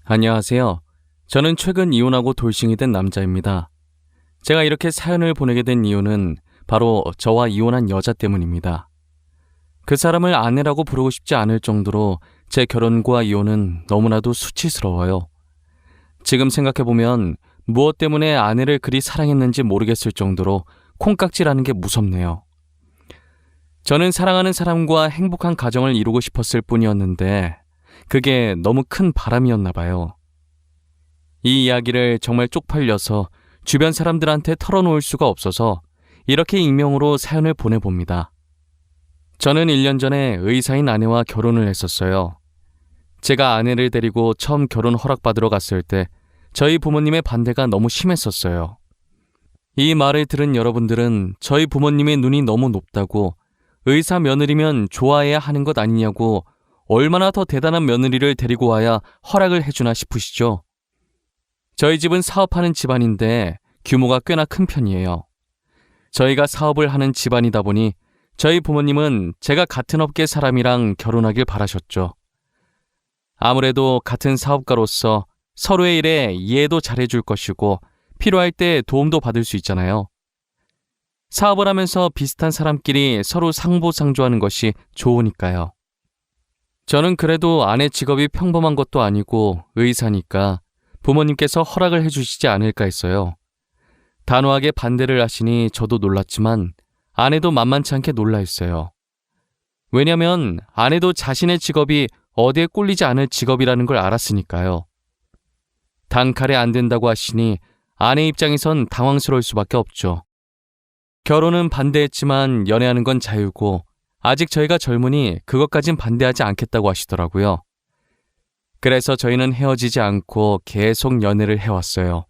안녕하세요. 저는 최근 이혼하고 돌싱이 된 남자입니다. 제가 이렇게 사연을 보내게 된 이유는 바로 저와 이혼한 여자 때문입니다. 그 사람을 아내라고 부르고 싶지 않을 정도로 제 결혼과 이혼은 너무나도 수치스러워요. 지금 생각해보면 무엇 때문에 아내를 그리 사랑했는지 모르겠을 정도로 콩깍지라는 게 무섭네요. 저는 사랑하는 사람과 행복한 가정을 이루고 싶었을 뿐이었는데 그게 너무 큰 바람이었나 봐요. 이 이야기를 정말 쪽팔려서 주변 사람들한테 털어놓을 수가 없어서 이렇게 익명으로 사연을 보내봅니다. 저는 1년 전에 의사인 아내와 결혼을 했었어요. 제가 아내를 데리고 처음 결혼 허락받으러 갔을 때 저희 부모님의 반대가 너무 심했었어요. 이 말을 들은 여러분들은 저희 부모님의 눈이 너무 높다고 의사 며느리면 좋아해야 하는 것 아니냐고 얼마나 더 대단한 며느리를 데리고 와야 허락을 해주나 싶으시죠? 저희 집은 사업하는 집안인데 규모가 꽤나 큰 편이에요. 저희가 사업을 하는 집안이다 보니 저희 부모님은 제가 같은 업계 사람이랑 결혼하길 바라셨죠. 아무래도 같은 사업가로서 서로의 일에 이해도 잘해줄 것이고 필요할 때 도움도 받을 수 있잖아요. 사업을 하면서 비슷한 사람끼리 서로 상보상조하는 것이 좋으니까요. 저는 그래도 아내 직업이 평범한 것도 아니고 의사니까 부모님께서 허락을 해주시지 않을까 했어요. 단호하게 반대를 하시니 저도 놀랐지만 아내도 만만치 않게 놀라 했어요. 왜냐면 아내도 자신의 직업이 어디에 꼴리지 않을 직업이라는 걸 알았으니까요. 단칼에 안 된다고 하시니 아내 입장에선 당황스러울 수밖에 없죠. 결혼은 반대했지만 연애하는 건 자유고 아직 저희가 젊으니 그것까진 반대하지 않겠다고 하시더라고요. 그래서 저희는 헤어지지 않고 계속 연애를 해왔어요.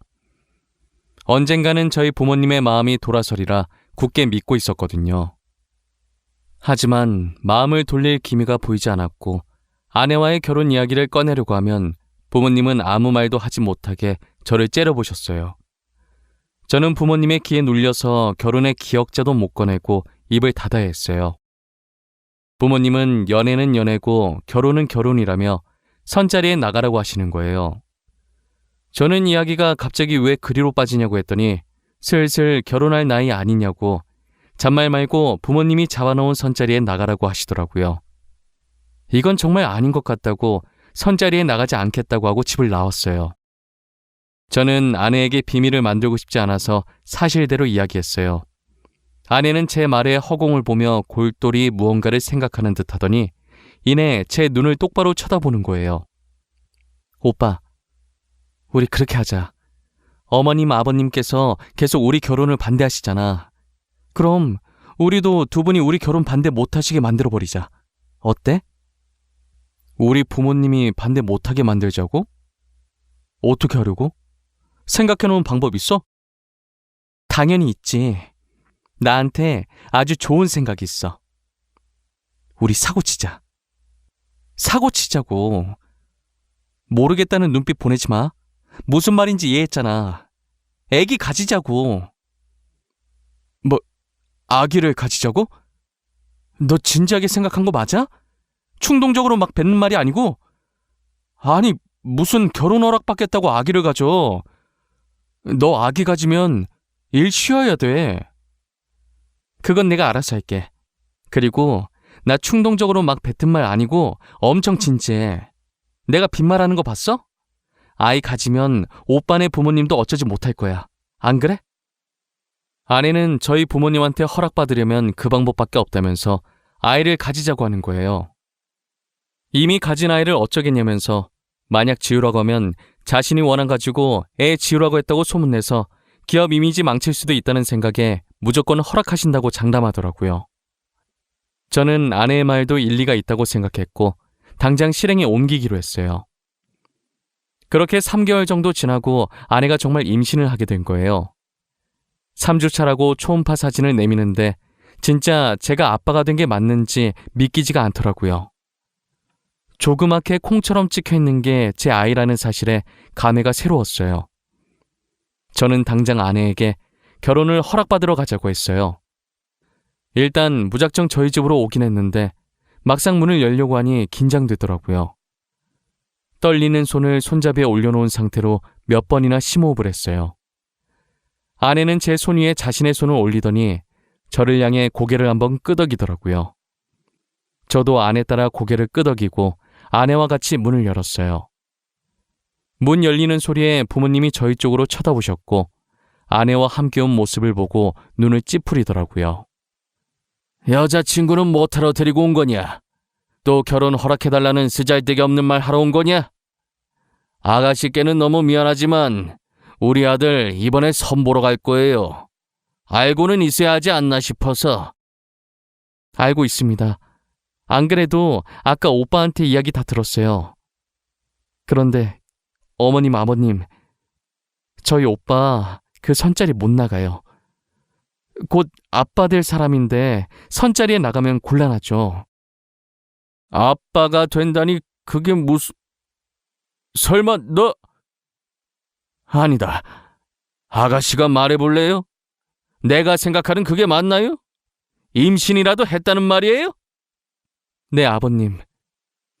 언젠가는 저희 부모님의 마음이 돌아서리라 굳게 믿고 있었거든요. 하지만 마음을 돌릴 기미가 보이지 않았고 아내와의 결혼 이야기를 꺼내려고 하면 부모님은 아무 말도 하지 못하게 저를 째려보셨어요. 저는 부모님의 기에 눌려서 결혼의 기억자도 못 꺼내고 입을 닫아야 했어요. 부모님은 연애는 연애고 결혼은 결혼이라며 선자리에 나가라고 하시는 거예요. 저는 이야기가 갑자기 왜 그리로 빠지냐고 했더니 슬슬 결혼할 나이 아니냐고 잔말 말고 부모님이 잡아놓은 선자리에 나가라고 하시더라고요. 이건 정말 아닌 것 같다고 선자리에 나가지 않겠다고 하고 집을 나왔어요. 저는 아내에게 비밀을 만들고 싶지 않아서 사실대로 이야기했어요. 아내는 제 말에 허공을 보며 골똘히 무언가를 생각하는 듯 하더니 이내 제 눈을 똑바로 쳐다보는 거예요. 오빠, 우리 그렇게 하자. 어머님, 아버님께서 계속 우리 결혼을 반대하시잖아. 그럼 우리도 두 분이 우리 결혼 반대 못하시게 만들어버리자. 어때? 우리 부모님이 반대 못하게 만들자고? 어떻게 하려고? 생각해놓은 방법 있어? 당연히 있지. 나한테 아주 좋은 생각이 있어. 우리 사고 치자. 사고 치자고. 모르겠다는 눈빛 보내지 마. 무슨 말인지 이해했잖아. 애기 가지자고. 뭐, 아기를 가지자고? 너 진지하게 생각한 거 맞아? 충동적으로 막 뱉는 말이 아니고? 아니, 무슨 결혼 허락 받겠다고 아기를 가져. 너 아기 가지면 일 쉬어야 돼. 그건 내가 알아서 할게. 그리고 나 충동적으로 막 뱉은 말 아니고 엄청 진지해. 내가 빈말하는 거 봤어? 아이 가지면 오빠네 부모님도 어쩌지 못할 거야. 안 그래? 아내는 저희 부모님한테 허락받으려면 그 방법밖에 없다면서 아이를 가지자고 하는 거예요. 이미 가진 아이를 어쩌겠냐면서 만약 지우라고 하면 자신이 원한 가지고 애 지우라고 했다고 소문내서 기업 이미지 망칠 수도 있다는 생각에 무조건 허락하신다고 장담하더라고요. 저는 아내의 말도 일리가 있다고 생각했고 당장 실행에 옮기기로 했어요. 그렇게 3개월 정도 지나고 아내가 정말 임신을 하게 된 거예요. 3주 차라고 초음파 사진을 내미는데 진짜 제가 아빠가 된 게 맞는지 믿기지가 않더라고요. 조그맣게 콩처럼 찍혀있는 게 제 아이라는 사실에 감회가 새로웠어요. 저는 당장 아내에게 결혼을 허락받으러 가자고 했어요. 일단 무작정 저희 집으로 오긴 했는데 막상 문을 열려고 하니 긴장되더라고요. 떨리는 손을 손잡이에 올려놓은 상태로 몇 번이나 심호흡을 했어요. 아내는 제 손 위에 자신의 손을 올리더니 저를 향해 고개를 한번 끄덕이더라고요. 저도 아내 따라 고개를 끄덕이고 아내와 같이 문을 열었어요. 문 열리는 소리에 부모님이 저희 쪽으로 쳐다보셨고 아내와 함께 온 모습을 보고 눈을 찌푸리더라고요. 여자친구는 뭐하러 데리고 온 거냐? 또 결혼 허락해달라는 쓰잘데기 없는 말 하러 온 거냐? 아가씨께는 너무 미안하지만 우리 아들 이번에 선보러 갈 거예요. 알고는 있어야 하지 않나 싶어서. 알고 있습니다. 안 그래도 아까 오빠한테 이야기 다 들었어요. 그런데 어머님, 아버님, 저희 오빠 그 선자리 못 나가요. 곧 아빠 될 사람인데 선자리에 나가면 곤란하죠. 아빠가 된다니 그게 무슨... 설마 너... 아니다. 아가씨가 말해볼래요? 내가 생각하는 그게 맞나요? 임신이라도 했다는 말이에요? 네, 아버님.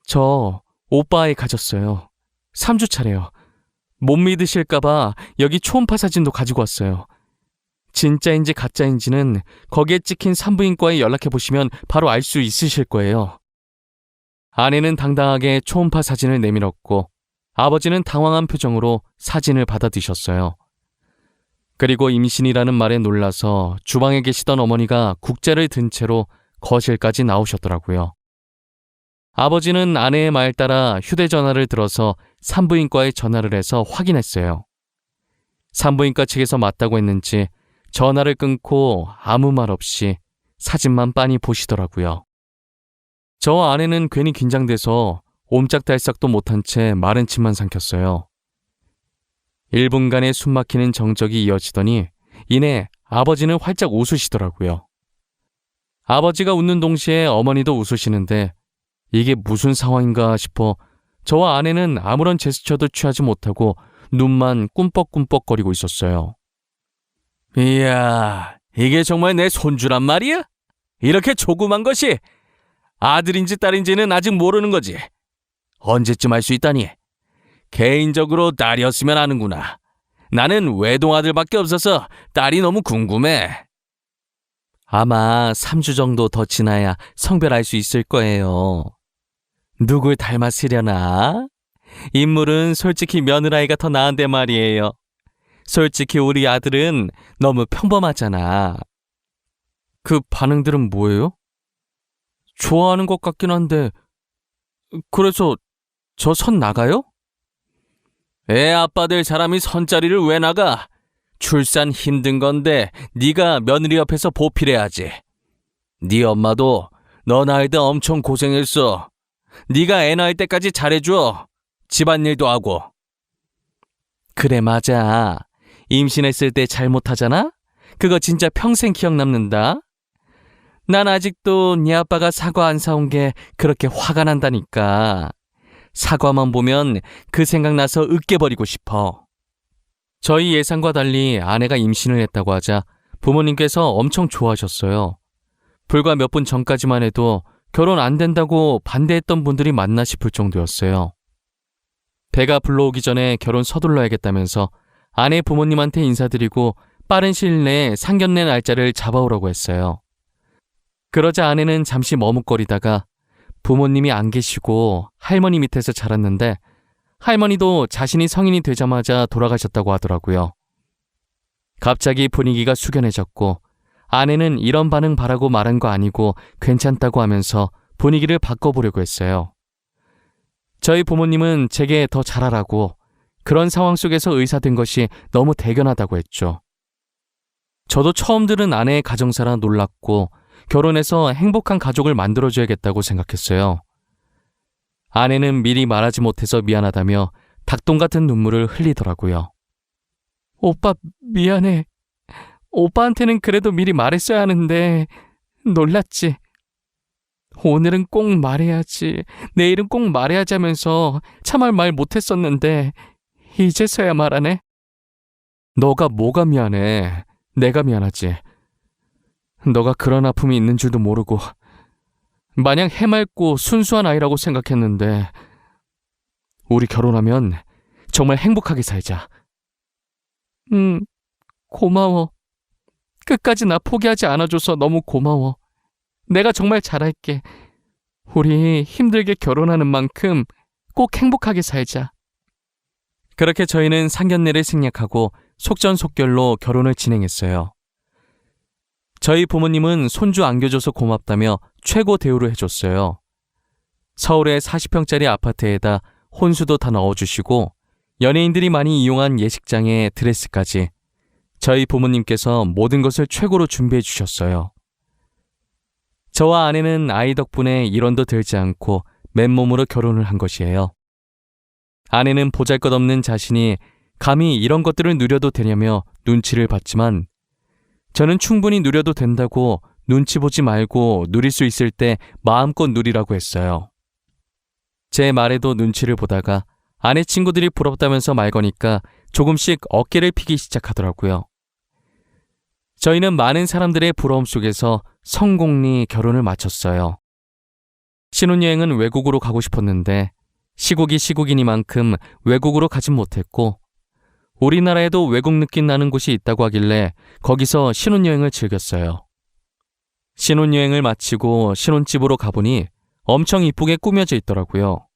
저 오빠 아이 가졌어요. 3주 차래요. 못 믿으실까봐 여기 초음파 사진도 가지고 왔어요. 진짜인지 가짜인지는 거기에 찍힌 산부인과에 연락해보시면 바로 알 수 있으실 거예요. 아내는 당당하게 초음파 사진을 내밀었고 아버지는 당황한 표정으로 사진을 받아드셨어요. 그리고 임신이라는 말에 놀라서 주방에 계시던 어머니가 국자를 든 채로 거실까지 나오셨더라고요. 아버지는 아내의 말 따라 휴대전화를 들어서 산부인과에 전화를 해서 확인했어요. 산부인과 측에서 맞다고 했는지 전화를 끊고 아무 말 없이 사진만 빤히 보시더라고요. 저 아내는 괜히 긴장돼서 옴짝달싹도 못한 채 마른 침만 삼켰어요. 1분간의 숨막히는 정적이 이어지더니 이내 아버지는 활짝 웃으시더라고요. 아버지가 웃는 동시에 어머니도 웃으시는데 이게 무슨 상황인가 싶어 저와 아내는 아무런 제스처도 취하지 못하고 눈만 꿈뻑꿈뻑거리고 있었어요. 이야, 이게 정말 내 손주란 말이야? 이렇게 조그만 것이 아들인지 딸인지는 아직 모르는 거지. 언제쯤 알 수 있다니? 개인적으로 딸이었으면 아는구나. 나는 외동아들밖에 없어서 딸이 너무 궁금해. 아마 3주 정도 더 지나야 성별할 수 있을 거예요. 누굴 닮았으려나? 인물은 솔직히 며느라이가 더 나은데 말이에요. 솔직히 우리 아들은 너무 평범하잖아. 그 반응들은 뭐예요? 좋아하는 것 같긴 한데 그래서 저 선 나가요? 애 아빠 될 사람이 선자리를 왜 나가? 출산 힘든 건데 네가 며느리 옆에서 보필해야지. 네 엄마도 너 낳을 때 엄청 고생했어. 네가 애 낳을 때까지 잘해줘. 집안일도 하고. 그래, 맞아. 임신했을 때 잘못하잖아? 그거 진짜 평생 기억 남는다. 난 아직도 네 아빠가 사과 안 사온 게 그렇게 화가 난다니까. 사과만 보면 그 생각나서 으깨버리고 싶어. 저희 예상과 달리 아내가 임신을 했다고 하자 부모님께서 엄청 좋아하셨어요. 불과 몇 분 전까지만 해도 결혼 안 된다고 반대했던 분들이 많나 싶을 정도였어요. 배가 불러오기 전에 결혼 서둘러야겠다면서 아내 부모님한테 인사드리고 빠른 시일 내에 상견례 날짜를 잡아오라고 했어요. 그러자 아내는 잠시 머뭇거리다가 부모님이 안 계시고 할머니 밑에서 자랐는데 할머니도 자신이 성인이 되자마자 돌아가셨다고 하더라고요. 갑자기 분위기가 숙연해졌고 아내는 이런 반응 바라고 말한 거 아니고 괜찮다고 하면서 분위기를 바꿔보려고 했어요. 저희 부모님은 제게 더 잘하라고 그런 상황 속에서 의사 된 것이 너무 대견하다고 했죠. 저도 처음 들은 아내의 가정사라 놀랐고 결혼해서 행복한 가족을 만들어줘야겠다고 생각했어요. 아내는 미리 말하지 못해서 미안하다며 닭똥 같은 눈물을 흘리더라고요. 오빠 미안해. 오빠한테는 그래도 미리 말했어야 하는데 놀랐지. 오늘은 꼭 말해야지. 내일은 꼭 말해야지 하면서 참을 말 못했었는데 이제서야 말하네. 너가 뭐가 미안해. 내가 미안하지. 너가 그런 아픔이 있는 줄도 모르고 마냥 해맑고 순수한 아이라고 생각했는데 우리 결혼하면 정말 행복하게 살자. 고마워. 끝까지 나 포기하지 않아줘서 너무 고마워. 내가 정말 잘할게. 우리 힘들게 결혼하는 만큼 꼭 행복하게 살자. 그렇게 저희는 상견례를 생략하고 속전속결로 결혼을 진행했어요. 저희 부모님은 손주 안겨줘서 고맙다며 최고 대우를 해줬어요. 서울의 40평짜리 아파트에다 혼수도 다 넣어주시고 연예인들이 많이 이용한 예식장에 드레스까지 저희 부모님께서 모든 것을 최고로 준비해 주셨어요. 저와 아내는 아이 덕분에 일원도 들지 않고 맨몸으로 결혼을 한 것이에요. 아내는 보잘것없는 자신이 감히 이런 것들을 누려도 되냐며 눈치를 봤지만 저는 충분히 누려도 된다고 눈치 보지 말고 누릴 수 있을 때 마음껏 누리라고 했어요. 제 말에도 눈치를 보다가 아내 친구들이 부럽다면서 말 거니까 조금씩 어깨를 피기 시작하더라고요. 저희는 많은 사람들의 부러움 속에서 성공리 결혼을 마쳤어요. 신혼여행은 외국으로 가고 싶었는데 시국이 시국이니만큼 외국으로 가진 못했고 우리나라에도 외국 느낌 나는 곳이 있다고 하길래 거기서 신혼여행을 즐겼어요. 신혼여행을 마치고 신혼집으로 가보니 엄청 이쁘게 꾸며져 있더라고요.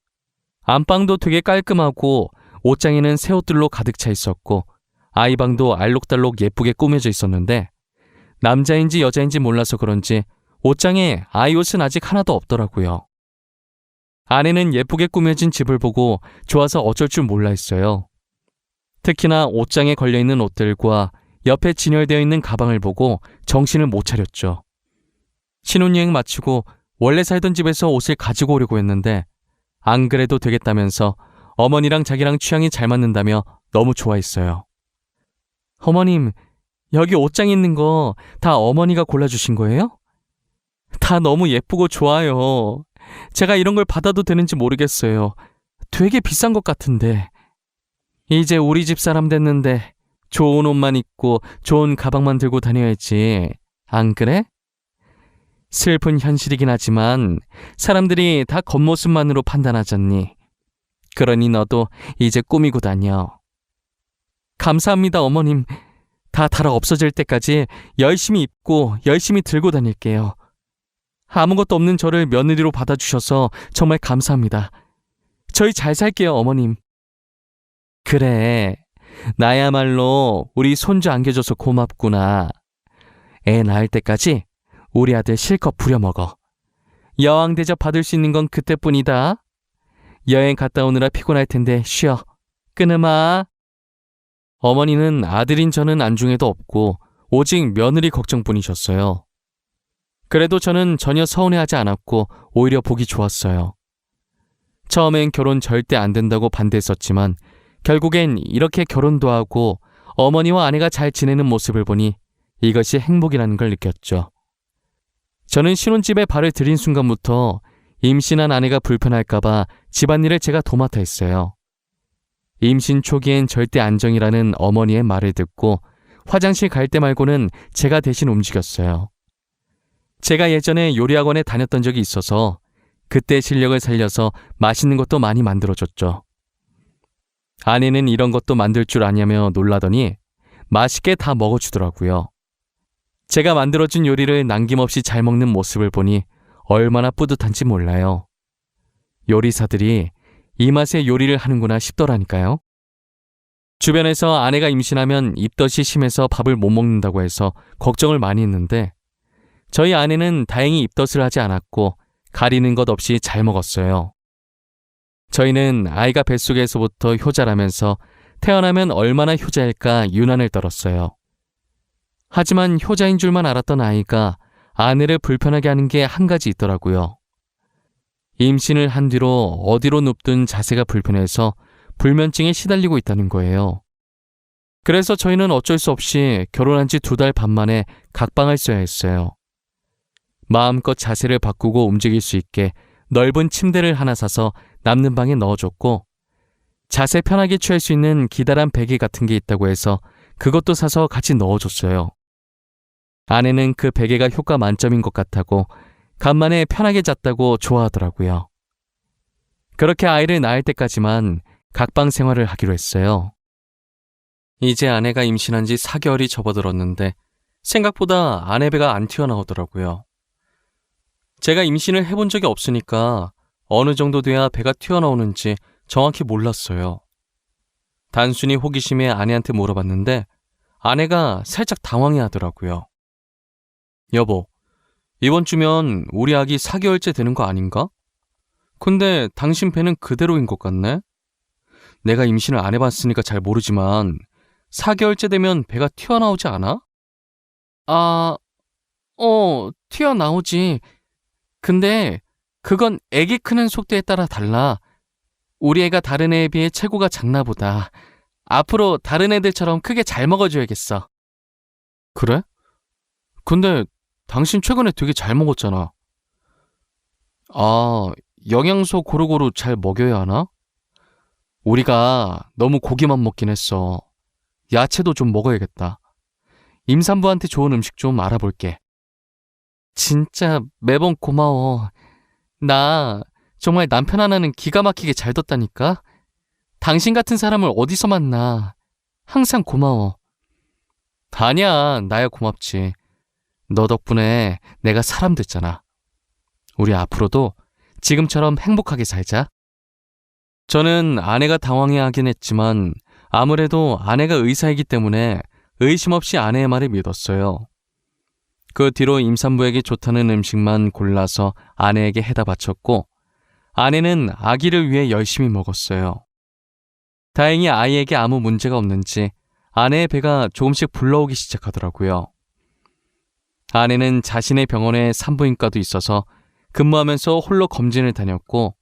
안방도 되게 깔끔하고 옷장에는 새 옷들로 가득 차 있었고 아이방도 알록달록 예쁘게 꾸며져 있었는데 남자인지 여자인지 몰라서 그런지 옷장에 아이 옷은 아직 하나도 없더라고요. 아내는 예쁘게 꾸며진 집을 보고 좋아서 어쩔 줄 몰라 했어요. 특히나 옷장에 걸려있는 옷들과 옆에 진열되어 있는 가방을 보고 정신을 못 차렸죠. 신혼여행 마치고 원래 살던 집에서 옷을 가지고 오려고 했는데 안 그래도 되겠다면서 어머니랑 자기랑 취향이 잘 맞는다며 너무 좋아했어요. 어머님, 여기 옷장에 있는 거 다 어머니가 골라주신 거예요? 다 너무 예쁘고 좋아요. 제가 이런 걸 받아도 되는지 모르겠어요. 되게 비싼 것 같은데. 이제 우리 집 사람 됐는데 좋은 옷만 입고 좋은 가방만 들고 다녀야지. 안 그래? 슬픈 현실이긴 하지만 사람들이 다 겉모습만으로 판단하잖니. 그러니 너도 이제 꾸미고 다녀. 감사합니다, 어머님. 다 달아 없어질 때까지 열심히 입고 열심히 들고 다닐게요. 아무것도 없는 저를 며느리로 받아주셔서 정말 감사합니다. 저희 잘 살게요, 어머님. 그래, 나야말로 우리 손주 안겨줘서 고맙구나. 애 낳을 때까지 우리 아들 실컷 부려먹어. 여왕 대접 받을 수 있는 건 그때뿐이다. 여행 갔다 오느라 피곤할 텐데 쉬어. 끊으마. 어머니는 아들인 저는 안중에도 없고 오직 며느리 걱정뿐이셨어요. 그래도 저는 전혀 서운해하지 않았고 오히려 보기 좋았어요. 처음엔 결혼 절대 안 된다고 반대했었지만 결국엔 이렇게 결혼도 하고 어머니와 아내가 잘 지내는 모습을 보니 이것이 행복이라는 걸 느꼈죠. 저는 신혼집에 발을 들인 순간부터 임신한 아내가 불편할까봐 집안일을 제가 도맡아 했어요. 임신 초기엔 절대 안정이라는 어머니의 말을 듣고 화장실 갈 때 말고는 제가 대신 움직였어요. 제가 예전에 요리학원에 다녔던 적이 있어서 그때 실력을 살려서 맛있는 것도 많이 만들어줬죠. 아내는 이런 것도 만들 줄 아냐며 놀라더니 맛있게 다 먹어주더라고요. 제가 만들어준 요리를 남김없이 잘 먹는 모습을 보니 얼마나 뿌듯한지 몰라요. 요리사들이 이 맛에 요리를 하는구나 싶더라니까요. 주변에서 아내가 임신하면 입덧이 심해서 밥을 못 먹는다고 해서 걱정을 많이 했는데 저희 아내는 다행히 입덧을 하지 않았고 가리는 것 없이 잘 먹었어요. 저희는 아이가 뱃속에서부터 효자라면서 태어나면 얼마나 효자일까 유난을 떨었어요. 하지만 효자인 줄만 알았던 아이가 아내를 불편하게 하는 게 한 가지 있더라고요. 임신을 한 뒤로 어디로 눕든 자세가 불편해서 불면증에 시달리고 있다는 거예요. 그래서 저희는 어쩔 수 없이 결혼한 지 2달 반 만에 각방을 써야 했어요. 마음껏 자세를 바꾸고 움직일 수 있게 넓은 침대를 하나 사서 남는 방에 넣어줬고 자세 편하게 취할 수 있는 기다란 베개 같은 게 있다고 해서 그것도 사서 같이 넣어줬어요. 아내는 그 베개가 효과 만점인 것 같다고 간만에 편하게 잤다고 좋아하더라고요. 그렇게 아이를 낳을 때까지만 각방 생활을 하기로 했어요. 이제 아내가 임신한 지 4개월이 접어들었는데 생각보다 아내 배가 안 튀어나오더라고요. 제가 임신을 해본 적이 없으니까 어느 정도 돼야 배가 튀어나오는지 정확히 몰랐어요. 단순히 호기심에 아내한테 물어봤는데 아내가 살짝 당황해 하더라고요. 여보, 이번 주면 우리 아기 4개월째 되는 거 아닌가? 근데 당신 배는 그대로인 것 같네? 내가 임신을 안 해봤으니까 잘 모르지만 4개월째 되면 배가 튀어나오지 않아? 튀어나오지. 근데 그건 애기 크는 속도에 따라 달라. 우리 애가 다른 애에 비해 체구가 작나 보다. 앞으로 다른 애들처럼 크게 잘 먹어줘야겠어. 그래? 근데 당신 최근에 되게 잘 먹었잖아. 영양소 고루고루 잘 먹여야 하나? 우리가 너무 고기만 먹긴 했어. 야채도 좀 먹어야겠다. 임산부한테 좋은 음식 좀 알아볼게. 진짜 매번 고마워. 나 정말 남편 하나는 기가 막히게 잘 뒀다니까? 당신 같은 사람을 어디서 만나. 항상 고마워. 아니야, 나야 고맙지. 너 덕분에 내가 사람 됐잖아. 우리 앞으로도 지금처럼 행복하게 살자. 저는 아내가 당황해하긴 했지만 아무래도 아내가 의사이기 때문에 의심 없이 아내의 말을 믿었어요. 그 뒤로 임산부에게 좋다는 음식만 골라서 아내에게 해다 바쳤고 아내는 아기를 위해 열심히 먹었어요. 다행히 아이에게 아무 문제가 없는지 아내의 배가 조금씩 불러오기 시작하더라고요. 아내는 자신의 병원에 산부인과도 있어서 근무하면서 홀로 검진을 다녔고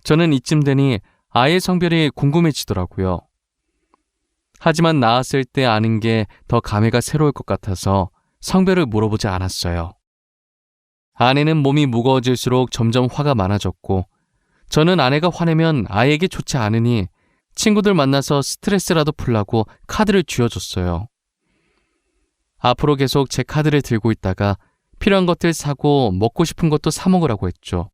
저는 이쯤 되니 아이의 성별이 궁금해지더라고요. 하지만 낳았을 때 아는 게 더 감회가 새로울 것 같아서 성별을 물어보지 않았어요. 아내는 몸이 무거워질수록 점점 화가 많아졌고 저는 아내가 화내면 아이에게 좋지 않으니 친구들 만나서 스트레스라도 풀라고 카드를 쥐어줬어요. 앞으로 계속 제 카드를 들고 있다가 필요한 것들 사고 먹고 싶은 것도 사 먹으라고 했죠.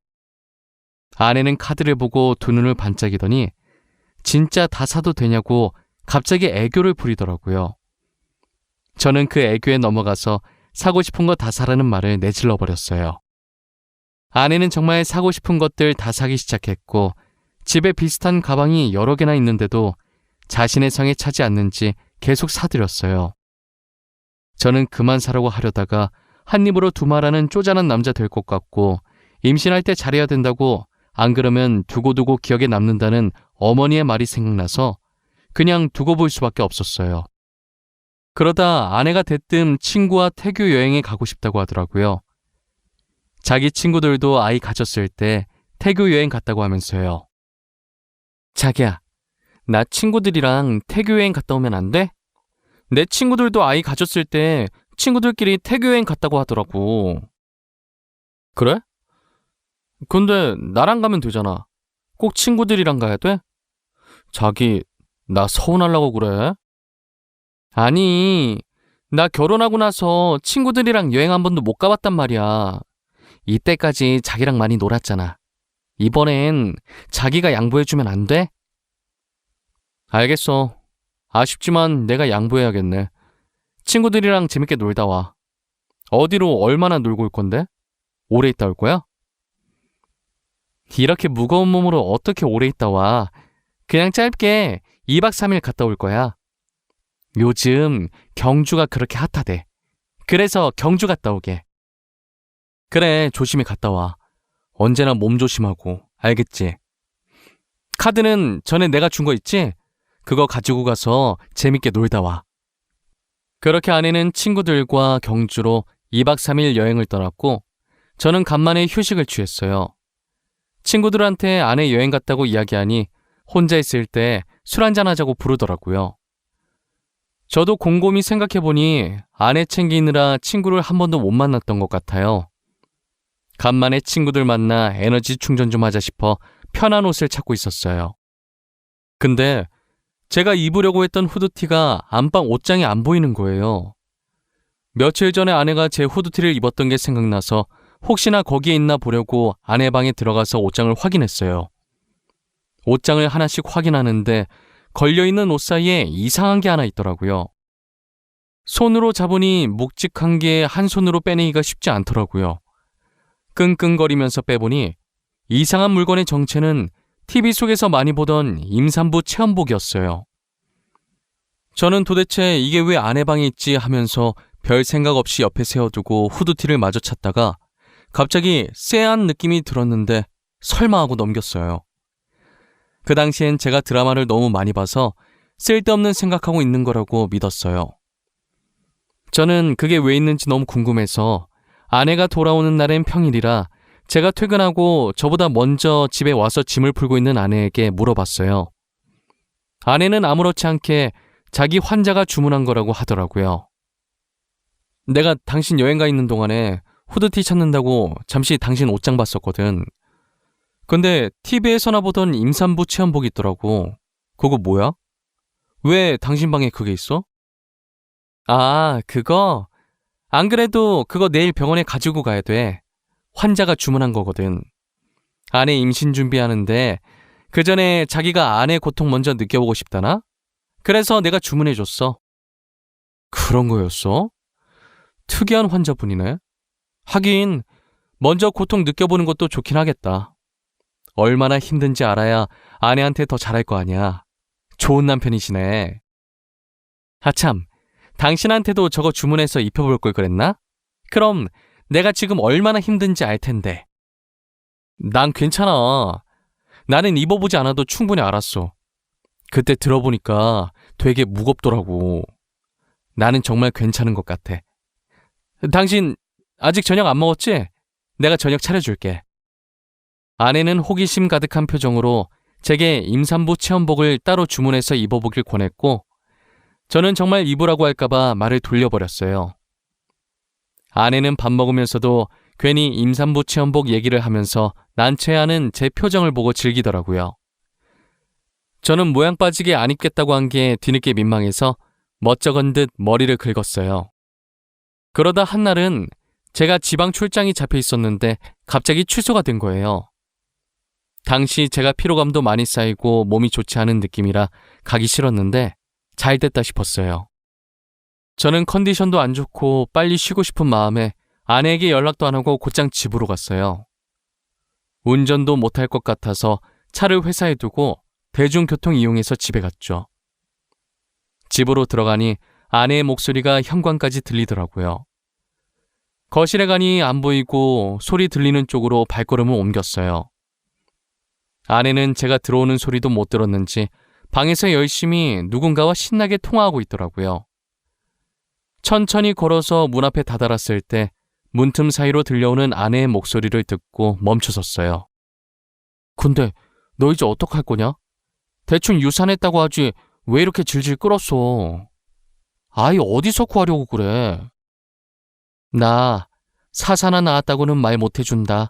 아내는 카드를 보고 두 눈을 반짝이더니 진짜 다 사도 되냐고 갑자기 애교를 부리더라고요. 저는 그 애교에 넘어가서 사고 싶은 거 다 사라는 말을 내질러 버렸어요. 아내는 정말 사고 싶은 것들 다 사기 시작했고 집에 비슷한 가방이 여러 개나 있는데도 자신의 성에 차지 않는지 계속 사들였어요. 저는 그만 사라고 하려다가 한 입으로 두말하는 쪼잔한 남자 될 것 같고 임신할 때 잘해야 된다고 안 그러면 두고두고 기억에 남는다는 어머니의 말이 생각나서 그냥 두고 볼 수밖에 없었어요. 그러다 아내가 대뜸 친구와 태교 여행에 가고 싶다고 하더라고요. 자기 친구들도 아이 가졌을 때 태교 여행 갔다고 하면서요. 자기야, 나 친구들이랑 태교 여행 갔다 오면 안 돼? 내 친구들도 아이 가졌을 때 친구들끼리 태교 여행 갔다고 하더라고. 그래? 근데 나랑 가면 되잖아. 꼭 친구들이랑 가야 돼? 자기, 나 서운하려고 그래? 아니, 나 결혼하고 나서 친구들이랑 여행 한 번도 못 가봤단 말이야. 이때까지 자기랑 많이 놀았잖아. 이번엔 자기가 양보해주면 안 돼? 알겠어. 아쉽지만 내가 양보해야겠네. 친구들이랑 재밌게 놀다 와. 어디로 얼마나 놀고 올 건데? 오래 있다 올 거야? 이렇게 무거운 몸으로 어떻게 오래 있다 와. 그냥 짧게 2박 3일 갔다 올 거야. 요즘 경주가 그렇게 핫하대. 그래서 경주 갔다 오게. 그래, 조심히 갔다 와. 언제나 몸 조심하고, 알겠지? 카드는 전에 내가 준 거 있지? 그거 가지고 가서 재밌게 놀다 와. 그렇게 아내는 친구들과 경주로 2박 3일 여행을 떠났고 저는 간만에 휴식을 취했어요. 친구들한테 아내 여행 갔다고 이야기하니 혼자 있을 때 술 한잔 하자고 부르더라고요. 저도 곰곰이 생각해보니 아내 챙기느라 친구를 한 번도 못 만났던 것 같아요. 간만에 친구들 만나 에너지 충전 좀 하자 싶어 편한 옷을 찾고 있었어요. 근데 제가 입으려고 했던 후드티가 안방 옷장에 안 보이는 거예요. 며칠 전에 아내가 제 후드티를 입었던 게 생각나서 혹시나 거기에 있나 보려고 아내 방에 들어가서 옷장을 확인했어요. 옷장을 하나씩 확인하는데 걸려있는 옷 사이에 이상한 게 하나 있더라고요. 손으로 잡으니 묵직한 게 한 손으로 빼내기가 쉽지 않더라고요. 끙끙거리면서 빼보니 이상한 물건의 정체는 TV 속에서 많이 보던 임산부 체험복이었어요. 저는 도대체 이게 왜 아내 방에 있지 하면서 별 생각 없이 옆에 세워두고 후드티를 마저 찾다가 갑자기 쎄한 느낌이 들었는데 설마 하고 넘겼어요. 그 당시엔 제가 드라마를 너무 많이 봐서 쓸데없는 생각하고 있는 거라고 믿었어요. 저는 그게 왜 있는지 너무 궁금해서 아내가 돌아오는 날엔 평일이라 제가 퇴근하고 저보다 먼저 집에 와서 짐을 풀고 있는 아내에게 물어봤어요. 아내는 아무렇지 않게 자기 환자가 주문한 거라고 하더라고요. 내가 당신 여행 가 있는 동안에 후드티 찾는다고 잠시 당신 옷장 봤었거든. 근데 TV에서나 보던 임산부 체험복이 있더라고. 그거 뭐야? 왜 당신 방에 그게 있어? 아, 그거? 안 그래도 그거 내일 병원에 가지고 가야 돼. 환자가 주문한 거거든. 아내 임신 준비하는데 그 전에 자기가 아내 고통 먼저 느껴보고 싶다나? 그래서 내가 주문해줬어. 그런 거였어? 특이한 환자분이네. 하긴 먼저 고통 느껴보는 것도 좋긴 하겠다. 얼마나 힘든지 알아야 아내한테 더 잘할 거 아니야. 좋은 남편이시네. 아참, 당신한테도 저거 주문해서 입혀볼 걸 그랬나? 그럼 내가 지금 얼마나 힘든지 알 텐데. 난 괜찮아. 나는 입어보지 않아도 충분히 알았어. 그때 들어보니까 되게 무겁더라고. 나는 정말 괜찮은 것 같아. 당신 아직 저녁 안 먹었지? 내가 저녁 차려줄게. 아내는 호기심 가득한 표정으로 제게 임산부 체험복을 따로 주문해서 입어보길 권했고 저는 정말 입으라고 할까봐 말을 돌려버렸어요. 아내는 밥 먹으면서도 괜히 임산부 체험복 얘기를 하면서 난처해하는 제 표정을 보고 즐기더라고요. 저는 모양 빠지게 안 입겠다고 한 게 뒤늦게 민망해서 멋쩍은 듯 머리를 긁었어요. 그러다 한날은 제가 지방 출장이 잡혀 있었는데 갑자기 취소가 된 거예요. 당시 제가 피로감도 많이 쌓이고 몸이 좋지 않은 느낌이라 가기 싫었는데 잘 됐다 싶었어요. 저는 컨디션도 안 좋고 빨리 쉬고 싶은 마음에 아내에게 연락도 안 하고 곧장 집으로 갔어요. 운전도 못할 것 같아서 차를 회사에 두고 대중교통 이용해서 집에 갔죠. 집으로 들어가니 아내의 목소리가 현관까지 들리더라고요. 거실에 가니 안 보이고 소리 들리는 쪽으로 발걸음을 옮겼어요. 아내는 제가 들어오는 소리도 못 들었는지 방에서 열심히 누군가와 신나게 통화하고 있더라고요. 천천히 걸어서 문 앞에 다다랐을 때 문틈 사이로 들려오는 아내의 목소리를 듣고 멈춰섰어요. 근데 너 이제 어떡할 거냐? 대충 유산했다고 하지 왜 이렇게 질질 끌었어? 아이 어디서 구하려고 그래? 나 사사 하나 낳았다고는 말 못해준다.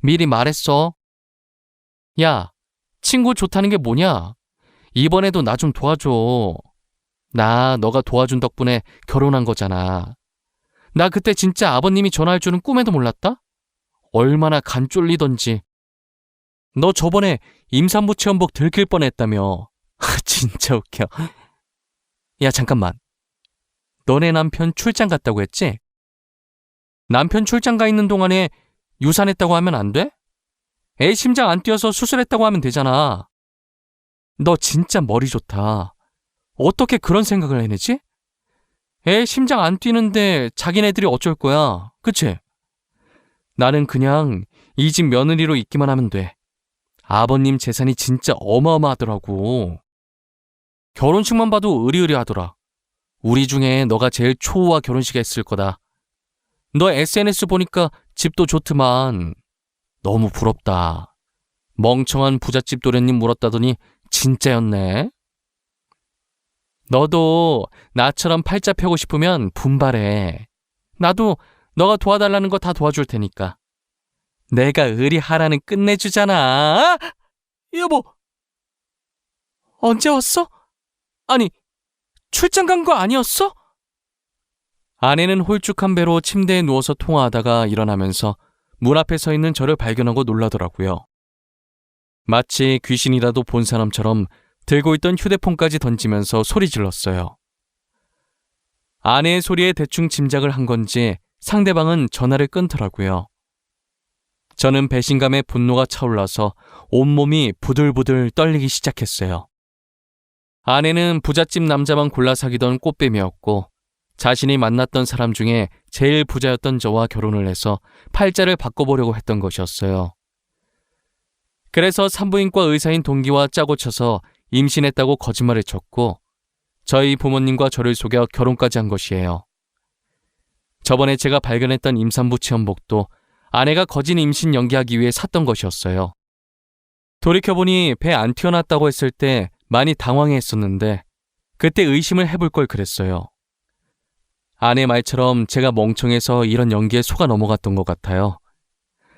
미리 말했어. 야, 친구 좋다는 게 뭐냐? 이번에도 나 좀 도와줘. 나 너가 도와준 덕분에 결혼한 거잖아. 나 그때 진짜 아버님이 전화할 줄은 꿈에도 몰랐다? 얼마나 간 쫄리던지. 너 저번에 임산부 체험복 들킬 뻔했다며. 진짜 웃겨. 야, 잠깐만. 너네 남편 출장 갔다고 했지? 남편 출장 가 있는 동안에 유산했다고 하면 안 돼? 애 심장 안 뛰어서 수술했다고 하면 되잖아. 너 진짜 머리 좋다. 어떻게 그런 생각을 해내지? 애 심장 안 뛰는데 자기네들이 어쩔 거야. 그치? 나는 그냥 이 집 며느리로 있기만 하면 돼. 아버님 재산이 진짜 어마어마하더라고. 결혼식만 봐도 으리으리하더라. 우리 중에 너가 제일 초호화 결혼식 했을 거다. 너 SNS 보니까 집도 좋더만. 너무 부럽다. 멍청한 부잣집 도련님 물었다더니 진짜였네. 너도 나처럼 팔자 펴고 싶으면 분발해. 나도 너가 도와달라는 거 다 도와줄 테니까. 내가 의리하라는 끝내주잖아. 여보, 언제 왔어? 아니, 출장 간 거 아니었어? 아내는 홀쭉한 배로 침대에 누워서 통화하다가 일어나면서 문 앞에 서 있는 저를 발견하고 놀라더라고요. 마치 귀신이라도 본 사람처럼 들고 있던 휴대폰까지 던지면서 소리 질렀어요. 아내의 소리에 대충 짐작을 한 건지 상대방은 전화를 끊더라고요. 저는 배신감에 분노가 차올라서 온몸이 부들부들 떨리기 시작했어요. 아내는 부잣집 남자만 골라 사귀던 꽃뱀이었고 자신이 만났던 사람 중에 제일 부자였던 저와 결혼을 해서 팔자를 바꿔보려고 했던 것이었어요. 그래서 산부인과 의사인 동기와 짜고 쳐서 임신했다고 거짓말을 쳤고 저희 부모님과 저를 속여 결혼까지 한 것이에요. 저번에 제가 발견했던 임산부 체험복도 아내가 거짓 임신 연기하기 위해 샀던 것이었어요. 돌이켜보니 배 안 튀어났다고 했을 때 많이 당황했었는데 그때 의심을 해볼 걸 그랬어요. 아내 말처럼 제가 멍청해서 이런 연기에 속아 넘어갔던 것 같아요.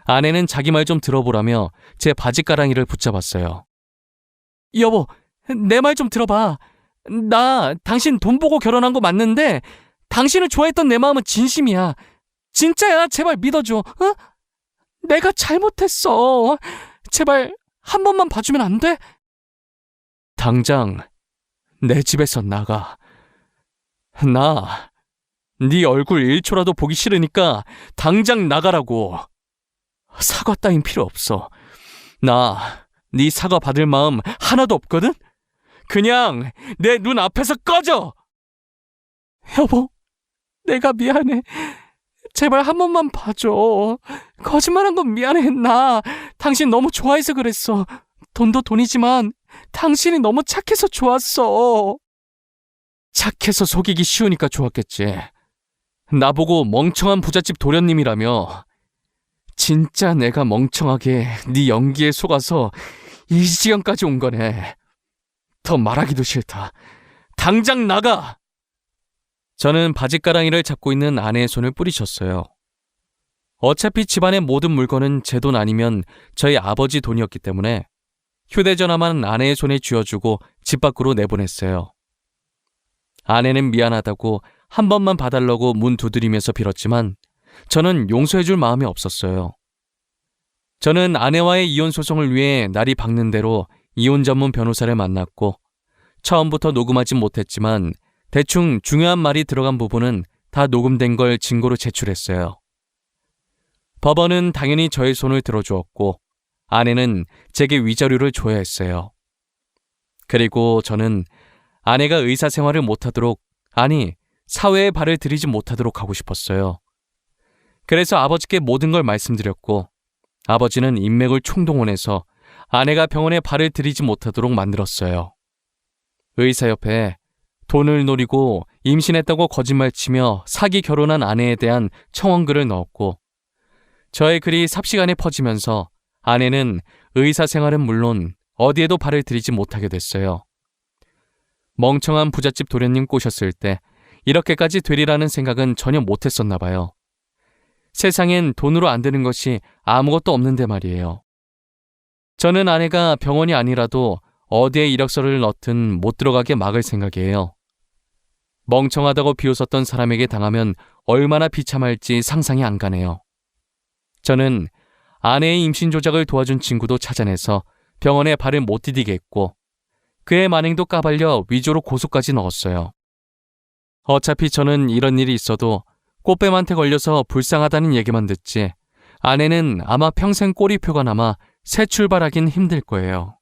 아내는 자기 말 좀 들어보라며 제 바지가랑이를 붙잡았어요. 여보, 내 말 좀 들어봐. 나 당신 돈 보고 결혼한 거 맞는데 당신을 좋아했던 내 마음은 진심이야. 진짜야. 제발 믿어줘. 어? 내가 잘못했어. 제발 한 번만 봐주면 안 돼? 당장 내 집에서 나가. 나 네 얼굴 1초라도 보기 싫으니까 당장 나가라고. 사과 따윈 필요 없어. 나 네 사과 받을 마음 하나도 없거든? 그냥 내 눈 앞에서 꺼져! 여보, 내가 미안해. 제발 한 번만 봐줘. 거짓말한 건 미안해. 나 당신 너무 좋아해서 그랬어. 돈도 돈이지만 당신이 너무 착해서 좋았어. 착해서 속이기 쉬우니까 좋았겠지. 나보고 멍청한 부잣집 도련님이라며. 진짜 내가 멍청하게 네 연기에 속아서 이 지경까지 온 거네. 더 말하기도 싫다. 당장 나가! 저는 바지가랑이를 잡고 있는 아내의 손을 뿌리쳤어요. 어차피 집안의 모든 물건은 제 돈 아니면 저희 아버지 돈이었기 때문에 휴대전화만 아내의 손에 쥐어주고 집 밖으로 내보냈어요. 아내는 미안하다고 한 번만 봐달라고 문 두드리면서 빌었지만 저는 용서해줄 마음이 없었어요. 저는 아내와의 이혼 소송을 위해 날이 밝는 대로 이혼 전문 변호사를 만났고 처음부터 녹음하진 못했지만 대충 중요한 말이 들어간 부분은 다 녹음된 걸 증거로 제출했어요. 법원은 당연히 저의 손을 들어주었고 아내는 제게 위자료를 줘야 했어요. 그리고 저는 아내가 의사 생활을 못하도록, 아니 사회에 발을 들이지 못하도록 하고 싶었어요. 그래서 아버지께 모든 걸 말씀드렸고 아버지는 인맥을 총동원해서 아내가 병원에 발을 들이지 못하도록 만들었어요. 의사협회에 돈을 노리고 임신했다고 거짓말치며 사기 결혼한 아내에 대한 청원글을 넣었고 저의 글이 삽시간에 퍼지면서 아내는 의사 생활은 물론 어디에도 발을 들이지 못하게 됐어요. 멍청한 부잣집 도련님 꼬셨을 때 이렇게까지 되리라는 생각은 전혀 못했었나 봐요. 세상엔 돈으로 안 되는 것이 아무것도 없는데 말이에요. 저는 아내가 병원이 아니라도 어디에 이력서를 넣든 못 들어가게 막을 생각이에요. 멍청하다고 비웃었던 사람에게 당하면 얼마나 비참할지 상상이 안 가네요. 저는 아내의 임신 조작을 도와준 친구도 찾아내서 병원에 발을 못 디디게 했고 그의 만행도 까발려 위조로 고소까지 넣었어요. 어차피 저는 이런 일이 있어도 꽃뱀한테 걸려서 불쌍하다는 얘기만 듣지 아내는 아마 평생 꼬리표가 남아 새 출발하긴 힘들 거예요.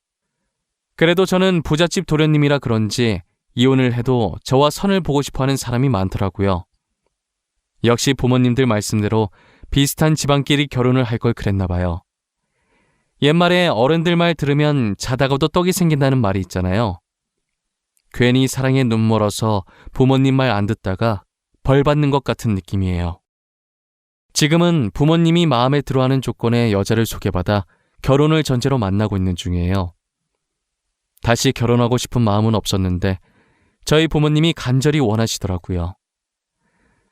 그래도 저는 부잣집 도련님이라 그런지 이혼을 해도 저와 선을 보고 싶어하는 사람이 많더라고요. 역시 부모님들 말씀대로 비슷한 집안끼리 결혼을 할 걸 그랬나 봐요. 옛말에 어른들 말 들으면 자다가도 떡이 생긴다는 말이 있잖아요. 괜히 사랑에 눈 멀어서 부모님 말 안 듣다가 벌 받는 것 같은 느낌이에요. 지금은 부모님이 마음에 들어하는 조건의 여자를 소개받아 결혼을 전제로 만나고 있는 중이에요. 다시 결혼하고 싶은 마음은 없었는데 저희 부모님이 간절히 원하시더라고요.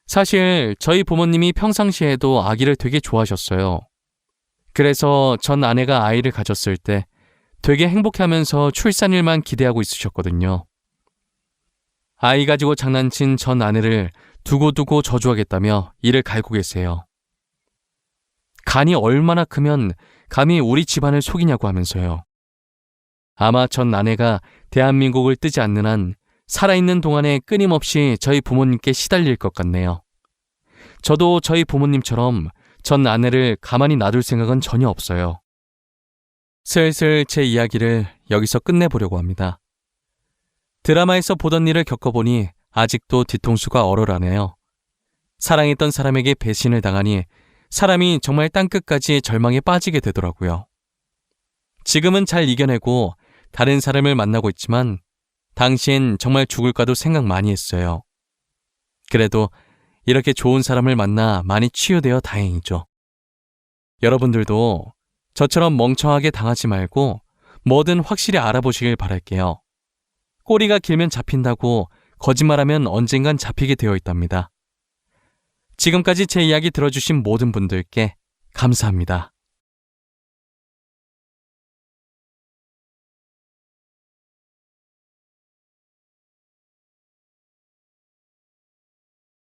사실 저희 부모님이 평상시에도 아기를 되게 좋아하셨어요. 그래서 전 아내가 아이를 가졌을 때 되게 행복해하면서 출산일만 기대하고 있으셨거든요. 아이 가지고 장난친 전 아내를 두고두고 저주하겠다며 이를 갈고 계세요. 간이 얼마나 크면 감히 우리 집안을 속이냐고 하면서요. 아마 전 아내가 대한민국을 뜨지 않는 한 살아있는 동안에 끊임없이 저희 부모님께 시달릴 것 같네요. 저도 저희 부모님처럼 전 아내를 가만히 놔둘 생각은 전혀 없어요. 슬슬 제 이야기를 여기서 끝내보려고 합니다. 드라마에서 보던 일을 겪어보니 아직도 뒤통수가 얼얼하네요. 사랑했던 사람에게 배신을 당하니 사람이 정말 땅끝까지 절망에 빠지게 되더라고요. 지금은 잘 이겨내고 다른 사람을 만나고 있지만 당시엔 정말 죽을까도 생각 많이 했어요. 그래도 이렇게 좋은 사람을 만나 많이 치유되어 다행이죠. 여러분들도 저처럼 멍청하게 당하지 말고 뭐든 확실히 알아보시길 바랄게요. 꼬리가 길면 잡힌다고 거짓말하면 언젠간 잡히게 되어 있답니다. 지금까지 제 이야기 들어주신 모든 분들께 감사합니다.